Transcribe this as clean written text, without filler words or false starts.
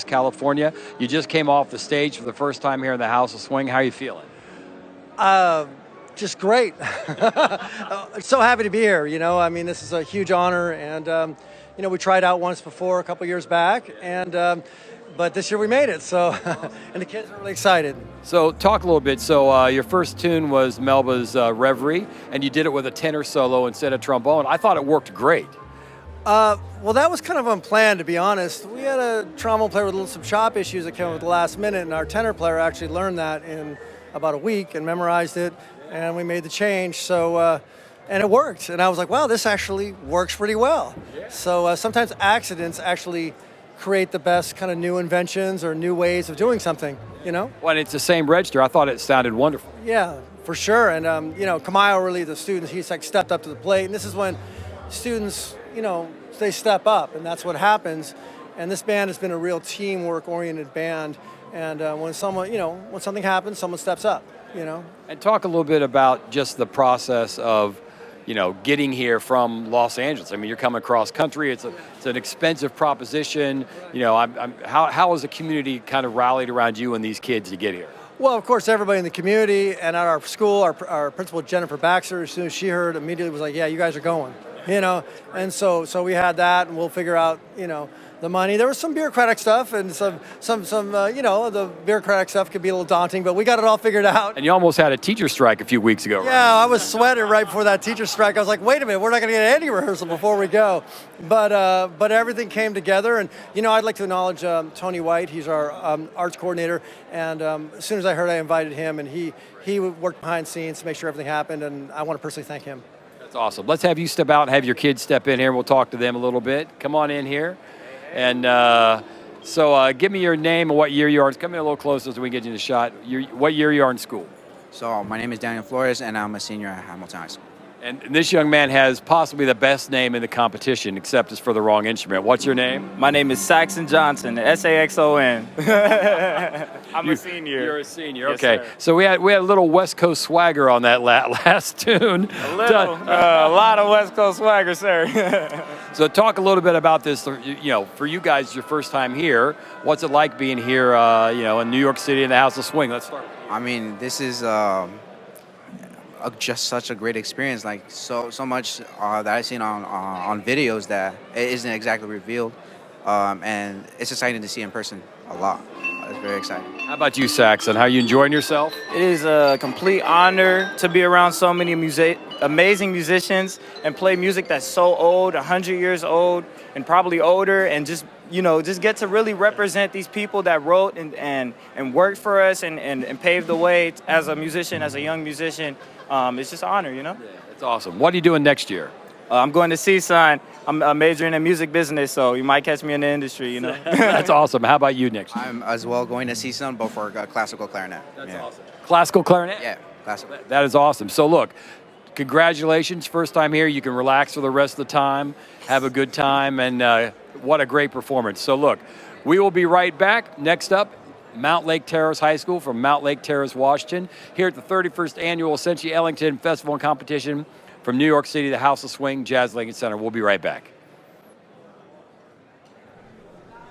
California. You just came off the stage for the first time here in the House of Swing. How are you feeling? Uh, just great. So happy to be here. I mean, this is a huge honor, and we tried out once before a couple years back, and but this year we made it. So, and the kids are really excited. So talk a little bit. So your first tune was Melba's Reverie, and you did it with a tenor solo instead of trombone. I thought it worked great. Well, that was kind of unplanned, to be honest. We had a trombone player with some shop issues that came up at the last minute, and our tenor player actually learned that in about a week and memorized it, and we made the change. So, and it worked. And I was like, wow, this actually works pretty well. Yeah. So sometimes accidents actually create the best kind of new inventions or new ways of doing something, Well, and it's the same register. I thought it sounded wonderful. Yeah, for sure. And, Kamayo really, the students, he's like stepped up to the plate. And this is when students, they step up, and that's what happens. And this band has been a real teamwork-oriented band. And when something happens, someone steps up, And talk a little bit about just the process of, getting here from Los Angeles. I mean, you're coming across country. It's an expensive proposition. How has the community kind of rallied around you and these kids to get here? Well, of course, everybody in the community and at our school, our principal, Jennifer Baxter, as soon as she heard, immediately was like, yeah, you guys are going, And so we had that, and we'll figure out, the money. There was some bureaucratic stuff, and some the bureaucratic stuff could be a little daunting, but we got it all figured out. And you almost had a teacher strike a few weeks ago, right? Yeah, I was sweating right before that teacher strike. I was like, wait a minute, we're not going to get any rehearsal before we go. But everything came together, and I'd like to acknowledge Tony White. He's our arts coordinator, and as soon as I heard, I invited him, and he worked behind the scenes to make sure everything happened, and I want to personally thank him. That's awesome. Let's have you step out and have your kids step in here. We'll talk to them a little bit. Come on in here. And so give me your name and what year you are. Come in a little closer so we can get you the shot. What year you are in school? So my name is Daniel Flores, and I'm a senior at Hamilton High School. And this young man has possibly the best name in the competition, except it's for the wrong instrument. What's your name? My name is Saxon Johnson, S-A-X-O-N. I'm a senior. You're a senior, Yes, okay. sir. So we had a little West Coast swagger on that last tune. A little, a lot of West Coast swagger, sir. So talk a little bit about this. For you guys, your first time here. What's it like being here, in New York City in the House of Swing? Let's start. I mean, this is just such a great experience. Like so much that I've seen on videos that it isn't exactly revealed, and it's exciting to see in person a lot. It's very exciting. How about you, Saxon? How are you enjoying yourself? It is a complete honor to be around so many amazing musicians and play music that's so old, 100 years old, and probably older, and just get to really represent these people that wrote and worked for us and paved the way as a musician, as a young musician. It's just an honor, Yeah, it's awesome. What are you doing next year? I'm going to CSUN. I'm majoring in music business, so you might catch me in the industry, That's awesome. How about you next year? I'm as well going to CSUN, but for classical clarinet. That's awesome. Classical clarinet? Yeah, classical. That is awesome. So look, congratulations. First time here. You can relax for the rest of the time, have a good time, and what a great performance. So look, we will be right back. Next up, Mount Lake Terrace High School from Mount Lake Terrace, Washington, here at the 31st Annual Senshi Ellington Festival and Competition from New York City, the House of Swing, Jazz Lincoln Center. We'll be right back.